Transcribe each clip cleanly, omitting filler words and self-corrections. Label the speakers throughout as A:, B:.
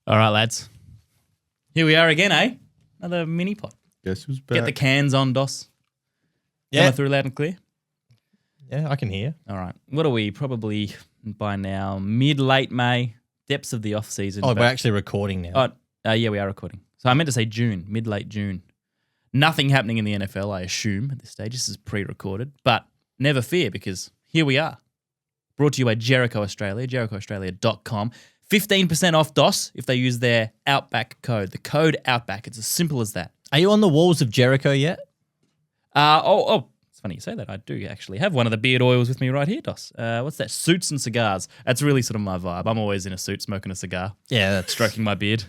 A: All right, lads. Here we are again, eh? Another mini pod.
B: Guess who's back?
A: Get the cans on, Dos.
C: Yeah.
A: Coming through loud and clear.
C: Yeah, I can hear.
A: All right. What are we? Probably by now, mid-late May, depths of the off-season.
C: Oh, we're actually recording now.
A: Yeah, we are recording. So I meant to say June, mid-late June. Nothing happening in the NFL, I assume, at this stage. This is pre-recorded. But never fear, because here we are. Brought to you by Jericho Australia, jerichoaustralia.com. 15% off DOS if they use their Outback code. The code Outback. It's as simple as that.
C: Are you on the walls of Jericho yet?
A: It's funny you say that. I do actually have one of the beard oils with me right here, Dos. What's that? Suits and cigars. That's really sort of my vibe. I'm always in a suit smoking a cigar.
C: Yeah, that's
A: Stroking my beard.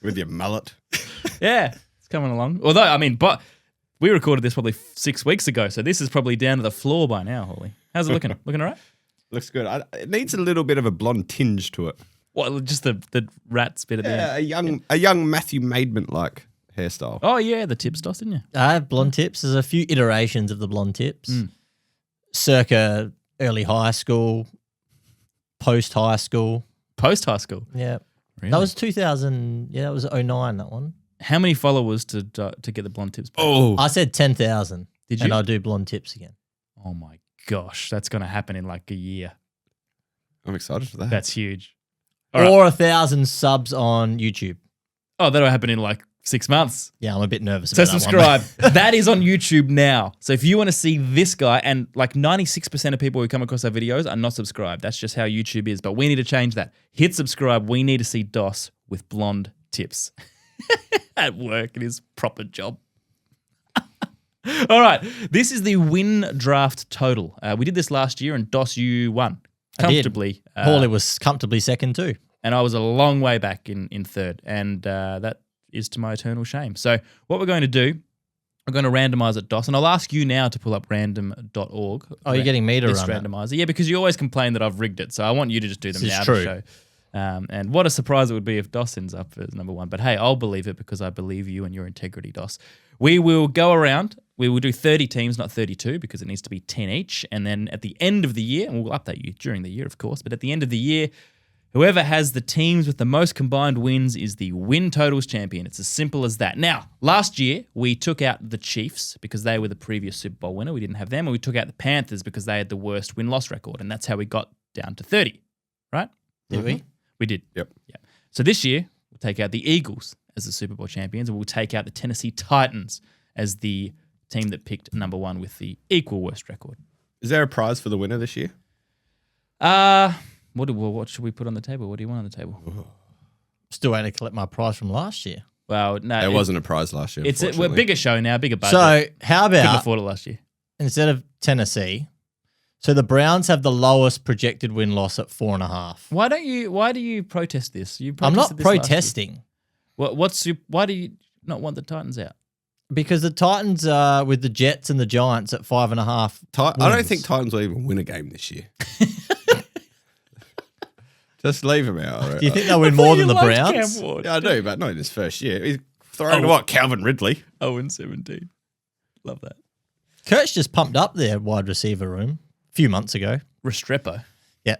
B: With your mullet.
A: Yeah, it's coming along. Although, but we recorded this probably 6 weeks ago, so this is probably down to the floor by now, Holly. How's it looking? Looking all right?
B: Looks good. It needs a little bit of a blonde tinge to it.
A: What, just the rat's bit at the end?
B: Yeah, a young Matthew Maidment-like hairstyle.
A: Oh, yeah, the tips, Dos, didn't you?
C: I have blonde tips. There's a few iterations of the blonde tips. Circa early high school, post-high school.
A: Post-high school?
C: Yeah.
A: Really?
C: That was 2000. Yeah, that was 09, that one.
A: How many followers to get the blonde tips back?
B: Oh,
C: I said 10,000.
A: Did you?
C: And I'll do blonde tips again.
A: Oh, my gosh. That's going to happen in like a year.
B: I'm excited for that.
A: That's huge. All right.
C: Or 1,000 subs on YouTube.
A: Oh, that'll happen in like 6 months.
C: Yeah, I'm a bit nervous
A: So
C: about
A: subscribe. That is on YouTube now. So if you want to see this guy, and like 96% of people who come across our videos are not subscribed. That's just how YouTube is. But we need to change that. Hit subscribe. We need to see Dos with blonde tips at work in his proper job. All right. This is the win draft total. We did this last year, and Dos, you won comfortably.
C: Hawley was comfortably second too.
A: And I was a long way back in third. And that is to my eternal shame. So what we're going to do, we're going to randomize it, Dos, and I'll ask you now to pull up random.org.
C: Oh, you're getting me to
A: this
C: run
A: randomizer. Yeah, because you always complain that I've rigged it, so I want you to just do them
C: This is
A: now
C: true.
A: to show. And what a surprise it would be if Dos ends up as number one. But hey, I'll believe it because I believe you and your integrity, Dos. We will go around. We will do 30 teams, not 32, because it needs to be 10 each. And then at the end of the year, and we'll update you during the year, of course, but at the end of the year, whoever has the teams with the most combined wins is the win totals champion. It's as simple as that. Now, last year, we took out the Chiefs because they were the previous Super Bowl winner. We didn't have them. And we took out the Panthers because they had the worst win-loss record. And that's how we got down to 30, right?
C: Did we?
A: We did.
B: Yep.
A: Yeah. So this year, we'll take out the Eagles as the Super Bowl champions, and we'll take out the Tennessee Titans as the team that picked number one with the equal worst record.
B: Is there a prize for the winner this year?
A: What should we put on the table? What do you want on the table?
C: Still waiting to collect my prize from last year.
A: Well, no.
B: There wasn't a prize last year.
A: We're a
B: unfortunately.
A: bigger show now, bigger budget.
C: So how
A: Couldn't
C: about
A: afford it last year.
C: instead of Tennessee, so the Browns have the lowest projected win-loss at 4.5.
A: Why do you protest this? You
C: I'm
A: protested
C: not
A: this last year.
C: protesting
A: Why do you not want the Titans out?
C: because the Titans are with the Jets and the Giants at 5.5.
B: I don't think Titans will even win a game this year. Just leave him out.
C: Do you think they'll win more than the Browns?
A: Cam Ward.
B: Yeah, I do, but not in his first year. He's throwing to what? Calvin Ridley.
A: 0-17. Love that.
C: Kurt's just pumped up their wide receiver room a few months ago.
A: Restrepo.
C: Yeah,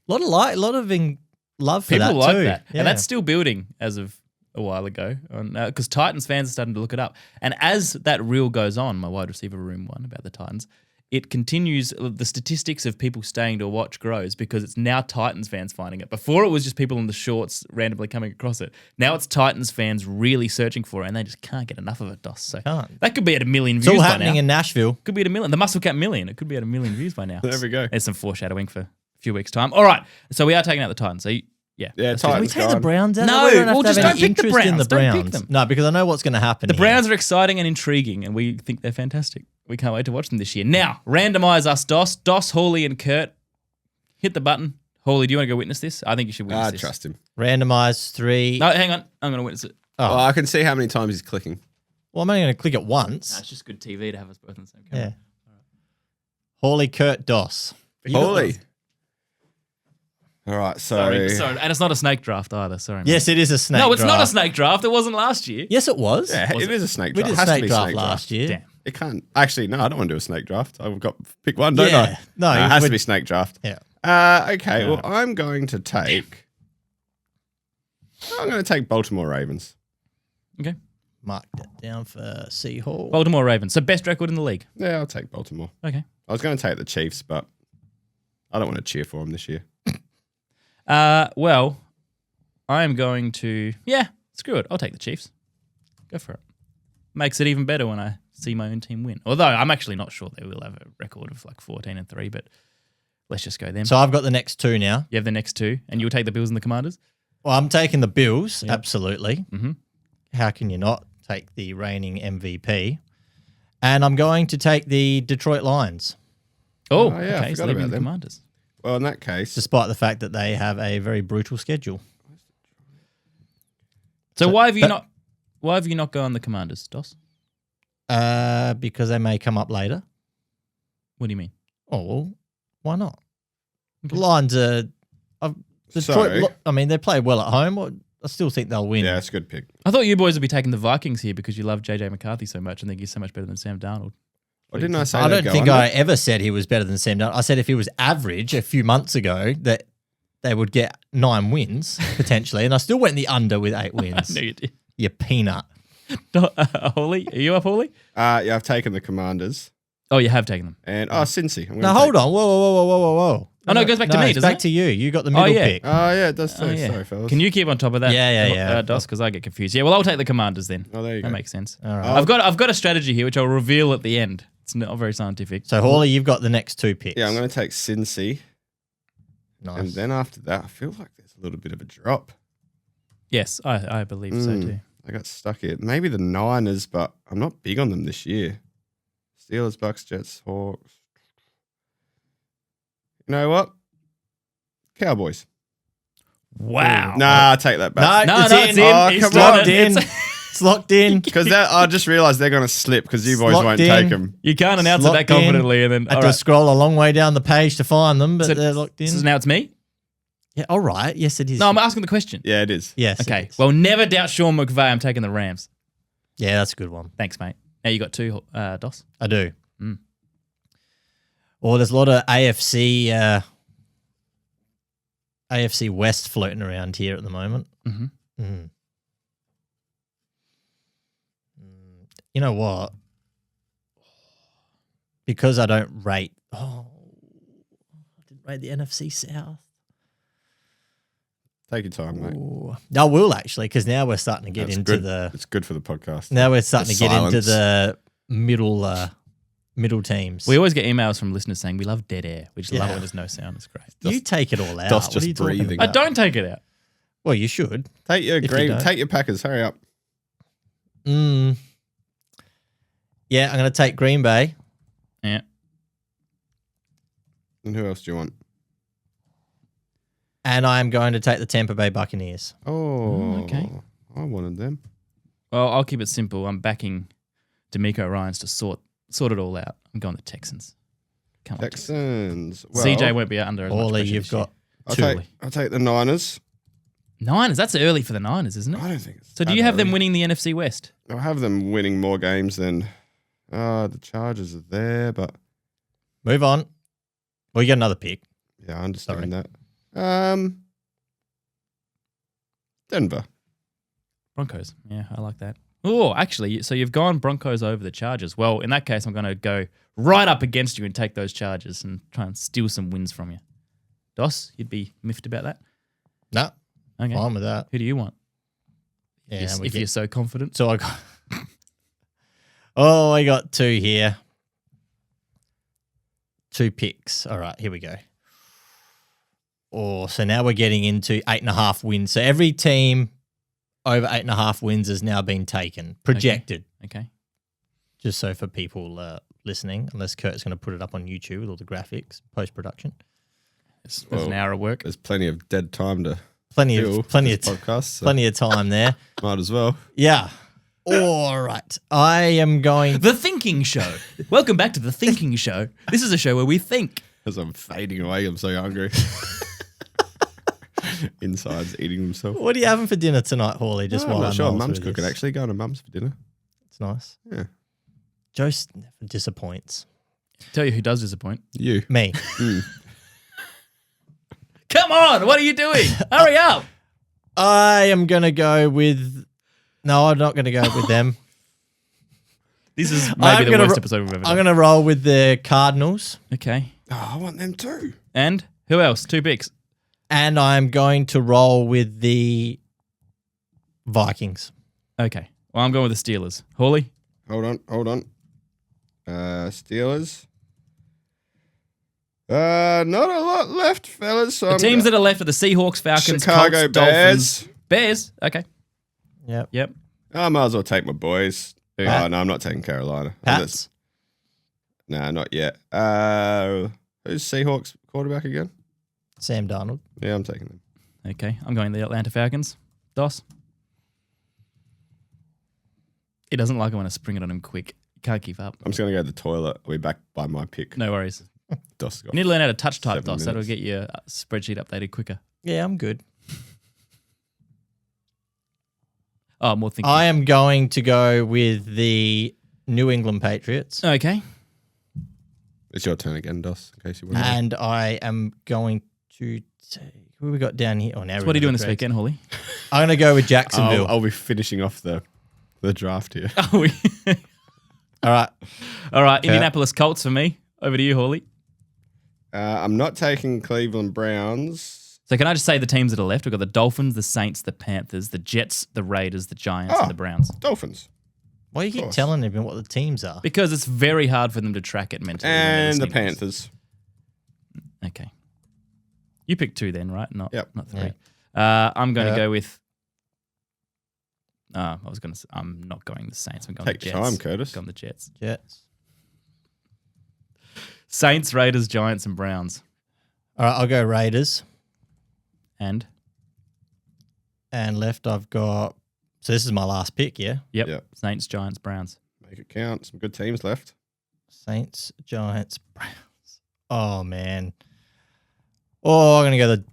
C: a lot of love for
A: People
C: that
A: like
C: too.
A: that.
C: Yeah.
A: And that's still building as of a while ago. Because Titans fans are starting to look it up. And as that reel goes on, my wide receiver room one about the Titans, it continues, the statistics of people staying to watch grows because it's now Titans fans finding it. Before it was just people in the shorts randomly coming across it. Now it's Titans fans really searching for it and they just can't get enough of it, Dos. So
C: Can't.
A: that could be at 1 million
C: It's
A: views
C: all
A: by
C: happening
A: now.
C: in Nashville.
A: Could be at 1 million. The Muscle Cat million. It could be at 1 million views by now.
B: There we go.
A: There's some foreshadowing for a few weeks' time. All right. So we are taking out the Titans. So yeah.
B: Yeah,
A: that's
C: Can we
B: Titans
C: take the
B: gone.
C: Browns out?
A: No,
C: We don't have
A: well,
C: to have
A: just
C: any
A: don't pick the
C: interest in the
A: Browns. Don't pick
C: Browns.
A: them.
C: No, because I know what's going to happen.
A: The
C: here.
A: Browns are exciting and intriguing, and we think they're fantastic. We can't wait to watch them this year. Now, randomise us, Dos. Dos, Hawley, and Kurt. Hit the button. Hawley, do you want to go witness this? I think you should witness
B: I
A: this.
B: trust him.
C: Randomize 3.
A: No, hang on. I'm going to witness it.
C: Oh.
B: Well, I can see how many times he's clicking.
C: Well, I'm only going to click it once.
A: It's just good TV to have us both on the same
C: Yeah.
A: camera.
C: Hawley, Kurt, Dos.
B: Holy. All right,
A: Sorry. And it's not a snake draft either. Sorry. man.
C: Yes, it is a snake
A: No, it's not a
C: draft.
A: snake draft. It wasn't last year.
C: Yes, it was.
B: Yeah, it is a snake
C: We
B: draft.
C: did
B: It
C: a
B: has to
C: snake
B: be
C: draft last year.
A: Damn.
B: It can't. Actually, no, I don't want to do a snake draft. I've got pick one, don't
C: Yeah.
B: I?
C: No,
B: it has to
C: we're-
B: be snake draft.
C: Yeah.
B: Okay, well, I'm going to take Baltimore Ravens.
A: Okay.
C: Mark that down for C Hall.
A: Baltimore Ravens. So best record in the league.
B: Yeah, I'll take Baltimore.
A: Okay.
B: I was going to take the Chiefs, but I don't want to cheer for them this year.
A: Well, I am going to, screw it. I'll take the Chiefs. Go for it. Makes it even better when I see my own team win. Although I'm actually not sure they will have a record of like 14-3, but let's just go them.
C: So I've got the next two now.
A: You have the next two, and you'll take the Bills and the Commanders?
C: Well, I'm taking the Bills,
A: Yep.
C: absolutely.
A: Mm-hmm.
C: How can you not take the reigning MVP? And I'm going to take the Detroit Lions,
A: Oh,
B: Oh, yeah, I
A: okay. So
B: forgot
A: leaving
B: about
A: the
B: them.
A: Commanders.
B: Well, in that case,
C: despite the fact that they have a very brutal schedule.
A: So
C: So
A: why have you
C: that-
A: not gone the Commanders, Dos?
C: Because they may come up later.
A: What do you mean?
C: Oh, well, why not?
A: Okay.
C: The Lions are... Detroit,
B: So-
C: I mean, they play well at home. I still think they'll win.
B: yeah, it's a good pick.
A: I thought you boys would be taking the Vikings here because you love JJ McCarthy so much and think he's so much better than Sam Darnold.
B: Well, didn't I say
C: I
B: they'd
C: don't
B: go
C: think
B: under?
C: I ever said he was better than Sam Darnold. I said if he was average a few months ago that they would get 9 wins potentially, and I still went the under with 8 wins.
A: No, you did.
C: You peanut.
A: Hawley, are you up, Hawley?
B: Yeah, I've taken the Commanders.
A: Oh, you have taken them.
B: And, Cincy. I'm
C: Now
B: gonna
C: hold
B: take-
C: on. Whoa.
A: Oh, no, it goes back to me,
C: it's
A: doesn't
C: back
A: it?
C: to you. You got the middle
A: yeah.
C: pick.
B: Oh, yeah, it does too.
A: Oh, yeah.
B: Sorry, fellas.
A: Can you keep on top of that?
C: Yeah.
A: Dos, because I get confused. Yeah, well, I'll take the Commanders then.
B: Oh, there you
A: That
B: go.
A: makes sense.
C: All right.
A: I've got a strategy here, which I'll reveal at the end. It's not very scientific.
C: So Hawley, you've got the next 2 picks.
B: Yeah, I'm going to take Cincy.
C: Nice.
B: And then after that, I feel like there's a little bit of a drop.
A: Yes, I believe so too.
B: I got stuck here. Maybe the Niners, but I'm not big on them this year. Steelers, Bucks, Jets, Hawks. You know what? Cowboys.
A: Wow.
B: Nah, I take that back.
C: No,
A: No,
C: it's
A: no,
C: in.
A: it's in.
B: Oh,
A: He's
B: come
A: done
B: on.
C: Locked
A: it.
C: in.
A: It's-
C: It's locked in.
B: Because I just realised they're going to slip because you boys
C: Locked
B: won't
C: in.
B: take them.
A: You can't announce it that
C: Locked in.
A: confidently and then.
C: I had
A: All
C: to
A: right.
C: scroll a long way down the page to find them, but they're locked in.
A: So now it's me?
C: Yeah, all right. Yes, it is.
A: No, I'm asking the question.
B: Yeah, it is.
C: Yes. it
A: Okay.
C: is.
A: Well, never doubt Sean McVay. I'm taking the Rams.
C: Yeah, that's a good one.
A: Thanks, mate. Now you got 2, Dos.
C: I do.
A: Mm.
C: Well, there's a lot of AFC West floating around here at the moment.
A: Mhm.
C: Mm. You know what? Because I don't rate. Oh, I didn't rate the NFC South.
B: Take your time, mate.
C: Ooh. I will actually, because now we're starting to get
B: That's
C: into
B: good.
C: the.
B: It's good for the podcast.
C: Now we're starting to
B: The
C: get into
B: silence.
C: the middle teams.
A: We always get emails from listeners saying we love dead air. We just love it
C: Yeah.
A: when there's no sound. It's great.
C: You take it all out.
B: Dos
C: What are
B: just
C: you talking
B: breathing.
A: I
C: about?
A: don't take it out.
C: Well, you should.
B: Take your
C: If you
B: green.
C: don't.
B: Take your Packers. Hurry up.
C: Yeah, I'm going to take Green Bay.
A: Yeah.
B: And who else do you want?
C: And I'm going to take the Tampa Bay Buccaneers.
B: Oh,
A: okay.
B: I wanted them.
A: Well, I'll keep it simple. I'm backing D'Amico Ryans to sort it all out. I'm going the Texans. Come on,
B: Texans. Well,
A: CJ won't be under as much
C: Orly,
A: pressure
C: you've
A: this year.
C: got
B: I'll
C: two.
B: take the Niners.
A: Niners. That's early for the Niners, isn't it?
B: I don't think it's
A: So do
B: that
A: you have them
B: early.
A: winning the NFC West?
B: I'll have them winning more games than the Chargers are there, but
C: Move on. Well, you got another pick.
B: yeah, I understand
C: Sorry.
B: that. Denver.
A: Broncos. Yeah, I like that. Oh, actually, so you've gone Broncos over the Chargers. Well, in that case, I'm going to go right up against you and take those Chargers and try and steal some wins from you. Dos, you'd be miffed about that?
C: No,
A: Okay.
C: fine with that.
A: Who do you want?
C: Yeah,
A: Yes,
C: we
A: if
C: get-
A: you're so confident.
C: So I got. I got 2 here. 2 picks. All right, here we go. Oh, so now we're getting into 8.5 wins. So every team over 8.5 wins has now been taken, projected.
A: Okay.
C: Just so for people listening, unless Kurt's going to put it up on YouTube with all the graphics, post production.
A: There's
B: Well,
A: an hour of work.
B: There's plenty of dead time to
C: Plenty
B: fill
C: of
B: this podcast. So
C: plenty of time there.
B: might as well.
C: Yeah. All right. I am going.
A: The Thinking Show. Welcome back to The Thinking Show. This is a show where we think.
B: As I'm fading away, I'm so hungry. Inside's eating themselves.
C: What are you having for dinner tonight, Hawley? Just
B: I'm
C: while
B: not
C: I'm
B: sure.
C: rolling
B: Mum's
C: through
B: cooking.
C: this?
B: Actually, going to Mum's for dinner.
C: It's nice.
B: Yeah.
C: Joe never disappoints.
A: Tell you who does disappoint.
B: You.
C: Me.
A: Come on, what are you doing? Hurry up.
C: I am going to go with. No, I'm not going to go with them.
A: This is maybe the worst episode we've ever done.
C: I'm going to roll with the Cardinals.
A: Okay.
B: Oh, I want them too.
A: And who else? 2 picks.
C: And I'm going to roll with the Vikings.
A: Okay. Well, I'm going with the Steelers. Hawley?
B: Hold on. Steelers. Not a lot left, fellas. So
A: The teams that are left are the Seahawks, Falcons,
B: Chicago
A: Colts,
B: Bears.
A: Dolphins. Bears? Okay.
C: Yep.
B: I might as well take my boys.
A: Who?
B: Oh, no, I'm not taking Carolina.
C: Pats.
B: No, not yet. Who's Seahawks quarterback again?
C: Sam Darnold.
B: Yeah, I'm taking them.
A: Okay. I'm going the Atlanta Falcons. Doss? He doesn't like it when I spring it on him quick. Can't keep up.
B: I'm just going to go to the toilet. I'll be back by my pick.
A: No worries.
B: Dos got
A: You need to learn how to touch type,
B: 7
A: Doss. That'll
B: minutes.
A: get your spreadsheet updated quicker.
C: Yeah, I'm good.
A: Oh, more thinking.
C: I am going to go with the New England Patriots.
A: Okay.
B: It's your turn again, Dos, in case you want to.
C: And I am going to take. Who we got down here? Oh, now
A: So what are you doing this weekend, Hawley?
C: I'm going to go with Jacksonville.
B: I'll be finishing off the draft here.
A: Oh,
C: All right.
A: all right. Indianapolis Colts for me. Over to you, Hawley.
B: I'm not taking Cleveland Browns.
A: So can I just say the teams that are left? We've got the Dolphins, the Saints, the Panthers, the Jets, the Raiders, the Giants, and the Browns.
B: Dolphins.
C: Why do you keep
B: course.
C: telling everyone what the teams are?
A: Because it's very hard for them to track it mentally. when they're
B: And the
A: listening to us.
B: Panthers.
A: Okay. You picked 2 then, right? Not 3.
C: Yeah.
A: I'm going to
C: Yeah.
A: go with... I'm not going the Saints. I'm going
B: Take
A: the
B: your
A: Jets.
B: time, Curtis.
A: Going the Jets.
C: Jets.
A: Saints, Raiders, Giants, and Browns.
C: All right, I'll go Raiders.
A: And?
C: And left, I've got. So this is my last pick, yeah?
A: Yep.
B: Yep.
A: Saints, Giants, Browns.
B: Make it count. Some good teams left.
C: Saints, Giants, Browns. Oh, man. Oh, I'm going to go the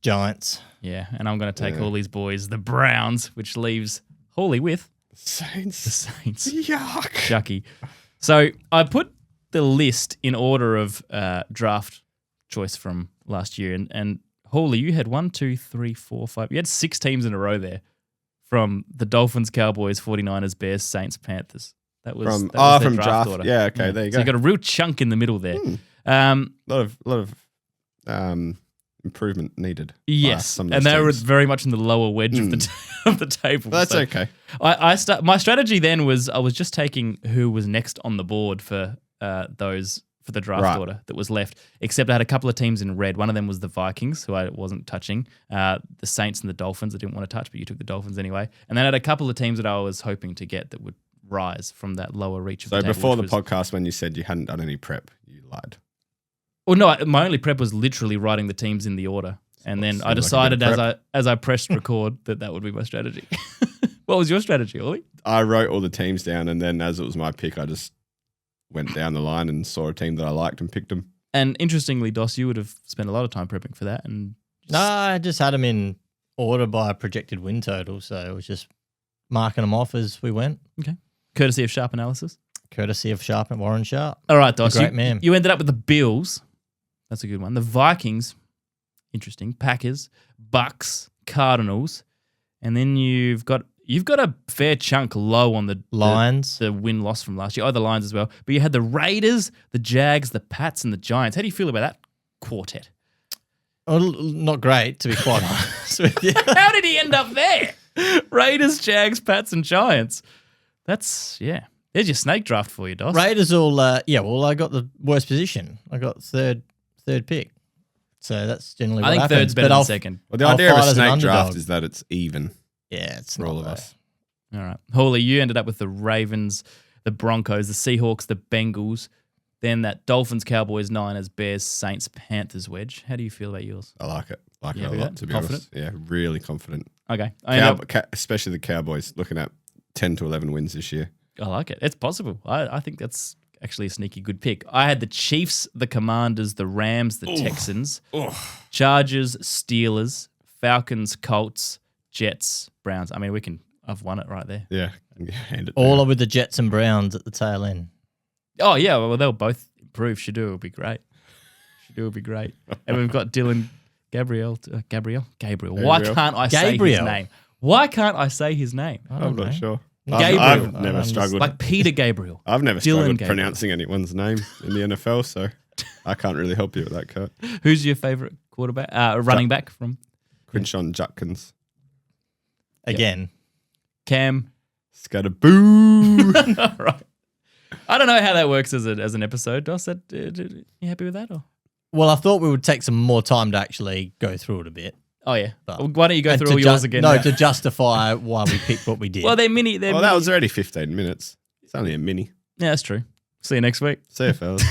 C: Giants.
A: Yeah, and I'm going to take
B: Yeah.
A: all these boys, the Browns, which leaves Hawley with the
B: Saints.
A: Saints.
B: Yuck.
A: Shucky. So I put the list in order of draft choice from last year, and Hawley, you had 1, 2, 3, 4, 5. You had 6 teams in a row there, from the Dolphins, Cowboys, 49ers, Bears, Saints, Panthers. That was their
B: from draft.
A: order.
B: Yeah, okay, there you
A: So
B: go.
A: you got a real chunk in the middle there.
B: A lot of improvement needed. by
A: Yes,
B: some of
A: and
B: those
A: they were
B: teams.
A: very much in the lower wedge of the of the table.
B: But that's
A: So
B: okay.
A: My strategy then was I was just taking who was next on the board for the draft
B: Right.
A: order that was left. Except I had a couple of teams in red. One of them was the Vikings, who I wasn't touching. The Saints and the Dolphins I didn't want to touch, but you took the Dolphins anyway. And then I had a couple of teams that I was hoping to get that would rise from that lower reach of
B: So
A: the table.
B: before the
A: which was-
B: podcast, when you said you hadn't done any prep, you lied.
A: Well, no, my only prep was literally writing the teams in the order. And then I
B: Seems like a
A: decided
B: good
A: as I pressed record that would be my strategy. What was your strategy, Ollie?
B: I wrote all the teams down, and then as it was my pick, I just went down the line and saw a team that I liked and picked them.
A: And interestingly, Dos, you would have spent a lot of time prepping for that. And
C: No, I just had them in order by projected win total. So it was just marking them off as we went,
A: courtesy of Sharp Analysis.
C: courtesy of Sharp and Warren Sharp.
A: All right, Dos,
C: great man.
A: you ended up with the Bills. That's a good one. The Vikings, interesting. Packers, Bucks, Cardinals, and then you've got a fair chunk low on the
C: Lions.
A: the win-loss from last year. Oh, the Lions as well. But you had the Raiders, the Jags, the Pats, and the Giants. How do you feel about that quartet?
C: Oh, not great, to be quite honest with you.
A: How did he end up there? Raiders, Jags, Pats, and Giants. That's, yeah. There's your snake draft for you, Dos.
C: Raiders all, well, I got the worst position. I got third pick. So that's generally what
A: I think
C: happens.
A: third's better
C: But
A: than
C: I'll-
A: second.
B: Well, the
C: I'll
B: idea of a
C: fight as an
B: snake
C: underdog.
B: draft is that it's even
C: Yeah, it's
B: for
C: not
B: all of
C: though.
B: us.
A: All right. Hawley, you ended up with the Ravens, the Broncos, the Seahawks, the Bengals, then that Dolphins, Cowboys, Niners, Bears, Saints, Panthers wedge. How do you feel about yours?
B: I like it. Like
A: You
B: it a
A: happy
B: lot,
A: with
B: to
A: that?
B: be honest. Yeah, really confident.
A: Okay. I ended up-
B: Especially the Cowboys, looking at 10 to 11 wins this year.
A: I like it. It's possible. I think that's actually a sneaky good pick. I had the Chiefs, the Commanders, the Rams, the Texans, Chargers, Steelers, Falcons, Colts, Jets, Browns. I mean, I've won it right there.
B: Yeah. Hand it
C: All
B: down.
C: are with the Jets and Browns at the tail end.
A: Oh, yeah. Well, they'll both improve. Shadoo will be great. And we've got Dylan Gabriel. Why can't I say his
C: Gabriel.
A: name? Why can't I say his name?
C: I don't
B: I'm not
C: know.
B: sure.
A: Gabriel.
B: I've never struggled.
A: Like Peter Gabriel.
B: I've never
A: Dylan
B: struggled
A: Gabriel.
B: pronouncing anyone's name in the NFL, so I can't really help you with that, Kurt.
A: Who's your favorite quarterback? Running back from
B: Quinshawn Judkins.
C: Again.
A: Cam.
B: Scatterboo.
A: Right. I don't know how that works as an episode. Doss, you happy with that? Or?
C: Well, I thought we would take some more time to actually go through it a bit.
A: Oh yeah.
C: But-
A: Why don't you go
C: And
A: through
C: to
A: all yours again?
C: No,
A: now?
C: to justify why we picked what we did.
A: Well, they're mini.
B: Well, that was already 15 minutes. It's only a mini.
A: Yeah, that's true. See you next week.
B: See you, fellas.